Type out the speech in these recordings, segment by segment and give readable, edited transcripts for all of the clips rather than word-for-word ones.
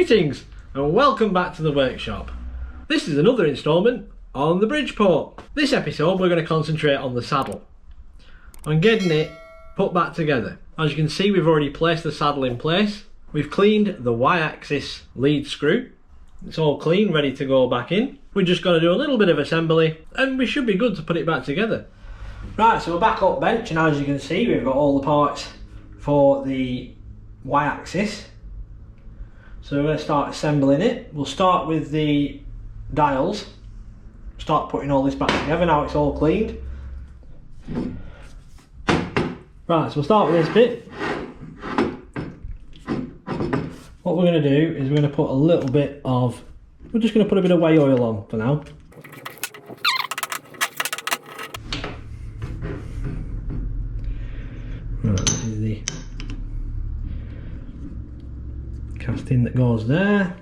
Greetings and welcome back to the workshop. This is another instalment on the Bridgeport. This episode we're going to concentrate on the saddle, on getting it put back together. As you can see, we've already placed the saddle in place. We've cleaned the Y-axis lead screw. It's all clean, ready to go back in. We're just going to do a little bit of assembly and we should be good to put it back together. Right, so we're back up bench, and as you can see we've got all the parts for the Y-axis. So we're going to start assembling it. We'll start with the dials. Start putting all this back together now it's all cleaned. Right, so we'll start with this bit. What we're going to do is we're going to put a little bit of, we're just going to put a bit of whey oil on for now. Right, this is the casting that goes there.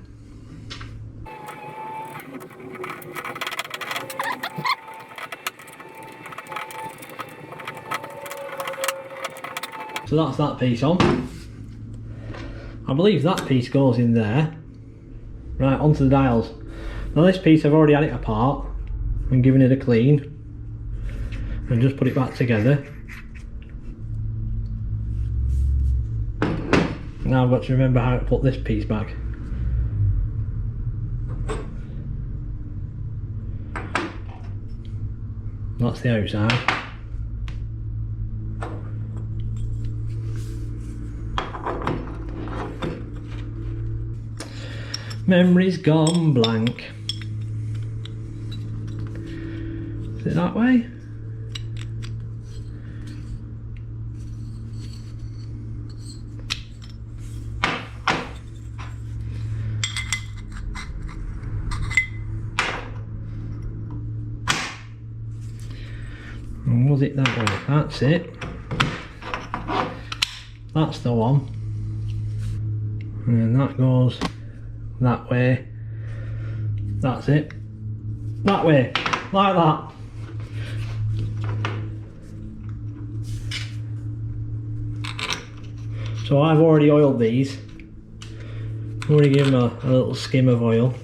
So that's that piece on. I believe that piece goes in there. Right, onto the dials. Now this piece I've already had it apart and given it a clean and just put it back together. Now I've got to remember how to put this piece back. That's the outside. Memory's gone blank. Is it that way? Was it that way? That's it. That's the one. And that goes that way. That's it. That way. Like that. So I've already oiled these. Already given them a little skim of oil.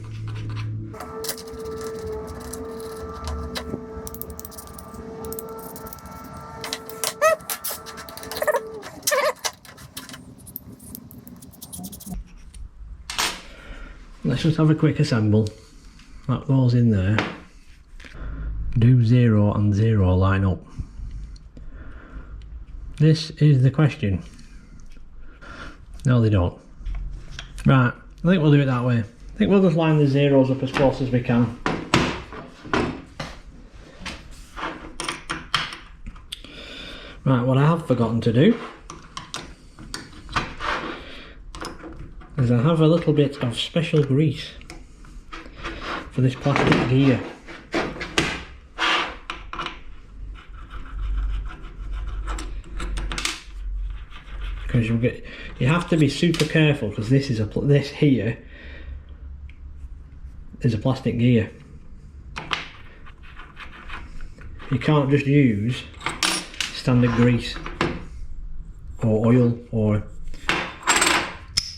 Let's just have a quick assemble. That goes in there. Do 0 and 0 line up? This is the question. No, they don't. Right, I think we'll do it that way. I think we'll just line the zeros up as close as we can. Right, what I have forgotten to do is I have a little bit of special grease for this plastic gear. Because you have to be super careful, because this here is a plastic gear. You can't just use standard grease or oil or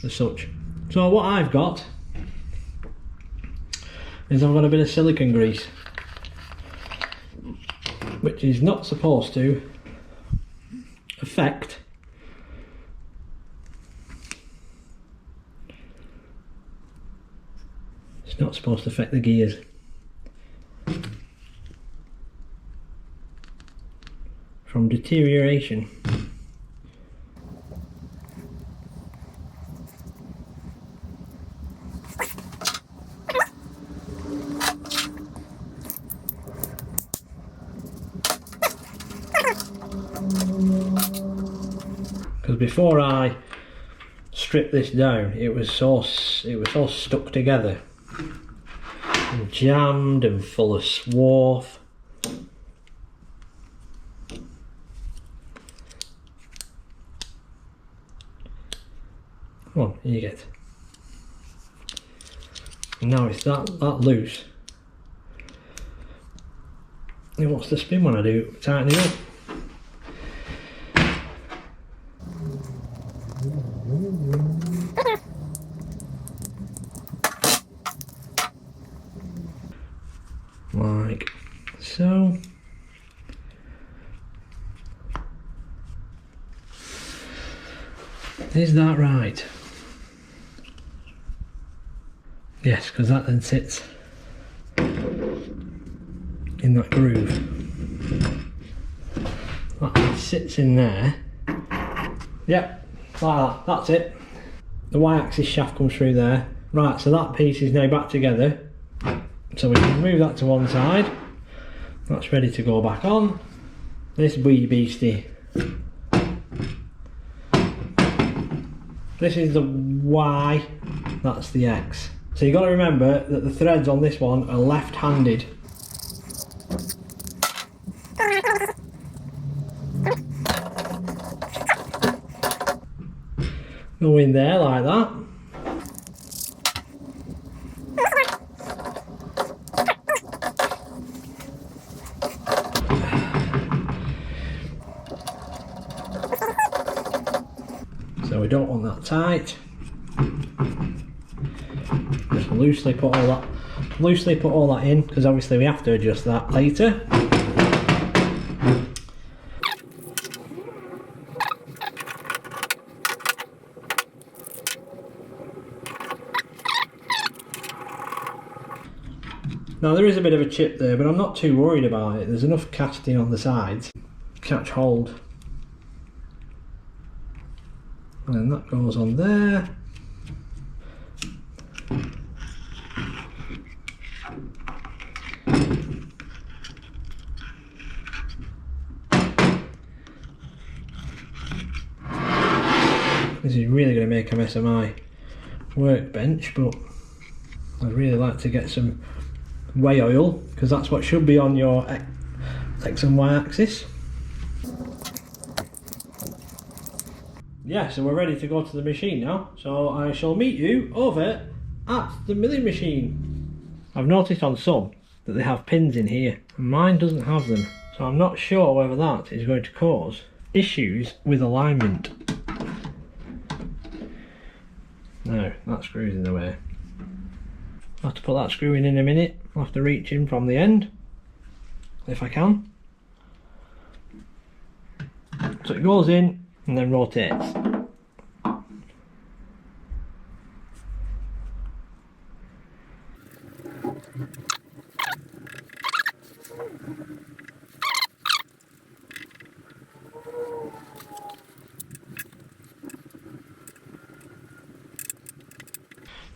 as such. So what I've got is I've got a bit of silicone grease, which is not supposed to affect the gears. From deterioration. Because before I stripped this down, it was so stuck together and jammed and full of swarf. Come on, here you get. And now it's that loose. It wants to spin when I do tighten it up. Is that right? Yes, because that then sits in that groove. That sits in there. Yep, like that. That's it. The Y-axis shaft comes through there. Right, so that piece is now back together. So we can move that to one side. That's ready to go back on. This wee beastie. This is the Y, that's the X. So you've got to remember that the threads on this one are left-handed. Go in there like that. So we don't want that tight. Just loosely put all that in, because obviously we have to adjust that later. Now there is a bit of a chip there, but I'm not too worried about it. There's enough casting on the sides to catch hold. And that goes on there. This is really going to make a mess of my workbench, but I'd really like to get some way oil, because that's what should be on your X and Y axis. Yeah, so we're ready to go to the machine now, so I shall meet you over at the milling machine. I've noticed on some that they have pins in here, and mine doesn't have them, so I'm not sure whether that is going to cause issues with alignment. No, that screw's in the way. I'll have to put that screw in a minute. I'll have to reach in from the end, if I can. So it goes in and then rotates.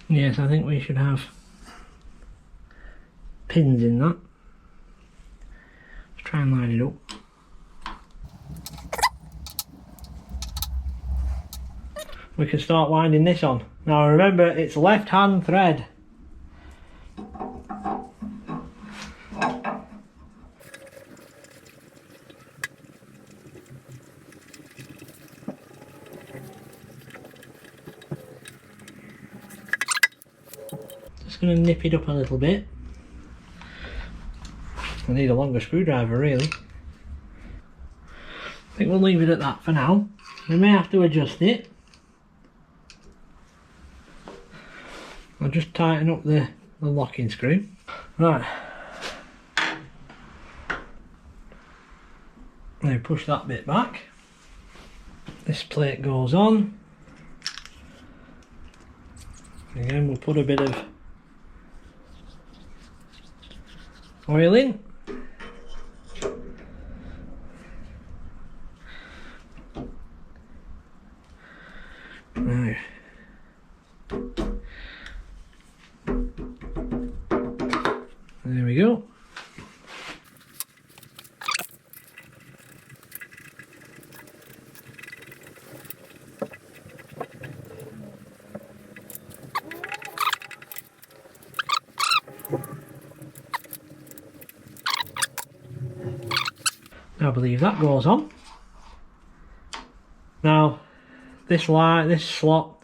Yes, I think we should have pins in that. Let's try and line it up. We can start winding this on. Now remember, it's left hand thread. Just going to nip it up a little bit. I need a longer screwdriver really. I think we'll leave it at that for now. We may have to adjust it. I'll just tighten up the locking screw. Right. Now push that bit back. This plate goes on. Again, we'll put a bit of oil in. Now, there we go. I believe that goes on. Now this slot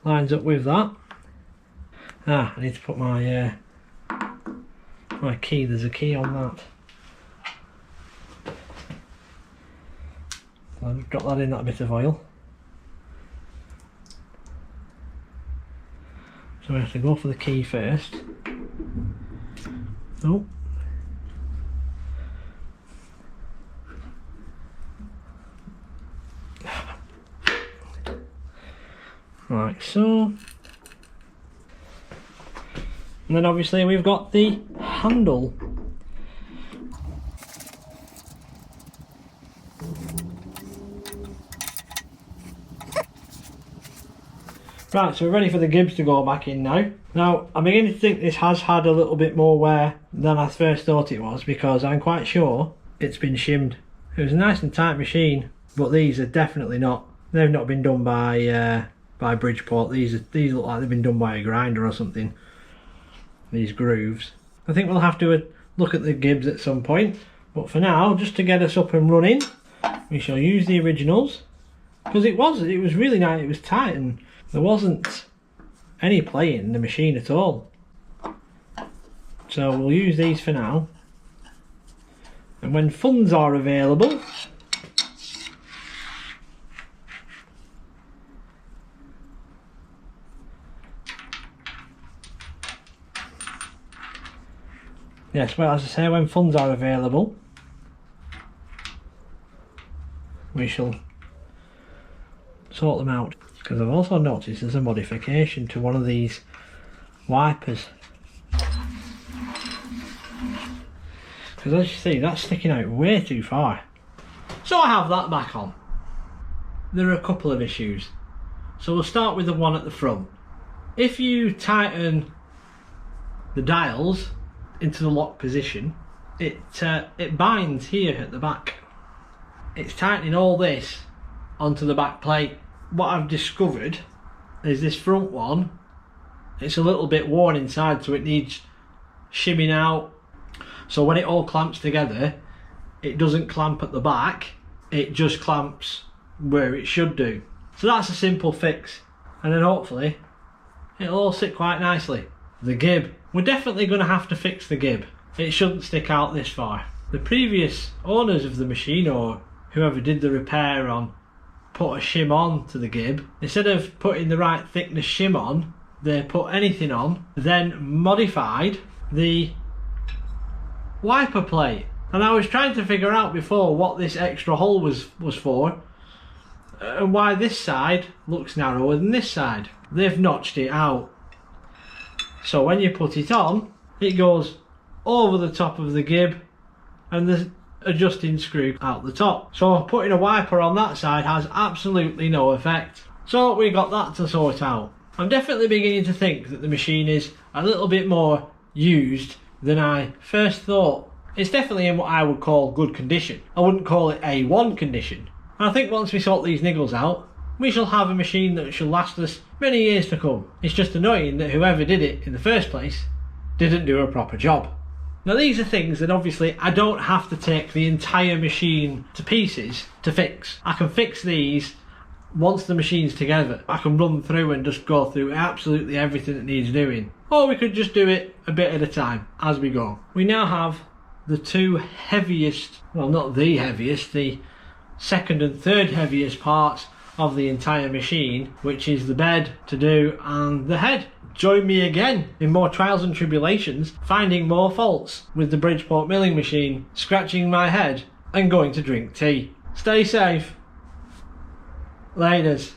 lines up with that. I need to put my my key. There's a key on that. So I'll just drop that in that bit of oil. So we have to go for the key first. Oh. like so. And then obviously we've got the handle. Right, so we're ready for the gibs to go back in now. Now, I'm beginning to think this has had a little bit more wear than I first thought it was, because I'm quite sure it's been shimmed. It was a nice and tight machine, but these are definitely not. They've not been done by Bridgeport. These look like they've been done by a grinder or something. These grooves. I think we'll have to look at the gibs at some point, but for now, just to get us up and running, we shall use the originals, because it was really nice. It was tight and there wasn't any play in the machine at all. So we'll use these for now, and when funds are available, yes, well, as I say, when funds are available, we shall sort them out. Because I've also noticed there's a modification to one of these wipers. Because as you see, that's sticking out way too far. So I have that back on. There are a couple of issues. So we'll start with the one at the front. If you tighten the dials into the lock position, it binds here at the back. It's tightening all this onto the back plate. What I've discovered is this front one, it's a little bit worn inside, so it needs shimming out. So when it all clamps together, it doesn't clamp at the back, it just clamps where it should do. So that's a simple fix, and then hopefully it'll all sit quite nicely. The gib, we're definitely going to have to fix the gib. It shouldn't stick out this far. The previous owners of the machine, or whoever did the repair on, put a shim on to the gib. Instead of putting the right thickness shim on, they put anything on, then modified the wiper plate. And I was trying to figure out before what this extra hole was for, and why this side looks narrower than this side. They've notched it out. So when you put it on, it goes over the top of the gib, and the adjusting screw out the top. So putting a wiper on that side has absolutely no effect. So we got that to sort out. I'm definitely beginning to think that the machine is a little bit more used than I first thought. It's definitely in what I would call good condition. I wouldn't call it A1 condition. And I think once we sort these niggles out, we shall have a machine that shall last us many years to come. It's just annoying that whoever did it in the first place didn't do a proper job. Now these are things that obviously I don't have to take the entire machine to pieces to fix. I can fix these once the machine's together. I can run through and just go through absolutely everything that needs doing. Or we could just do it a bit at a time as we go. We now have the two heaviest, well not the heaviest, the second and third heaviest parts of the entire machine, which is the bed to do and the head. Join me again in more trials and tribulations, finding more faults with the Bridgeport Milling Machine, scratching my head and going to drink tea. Stay safe. Laters.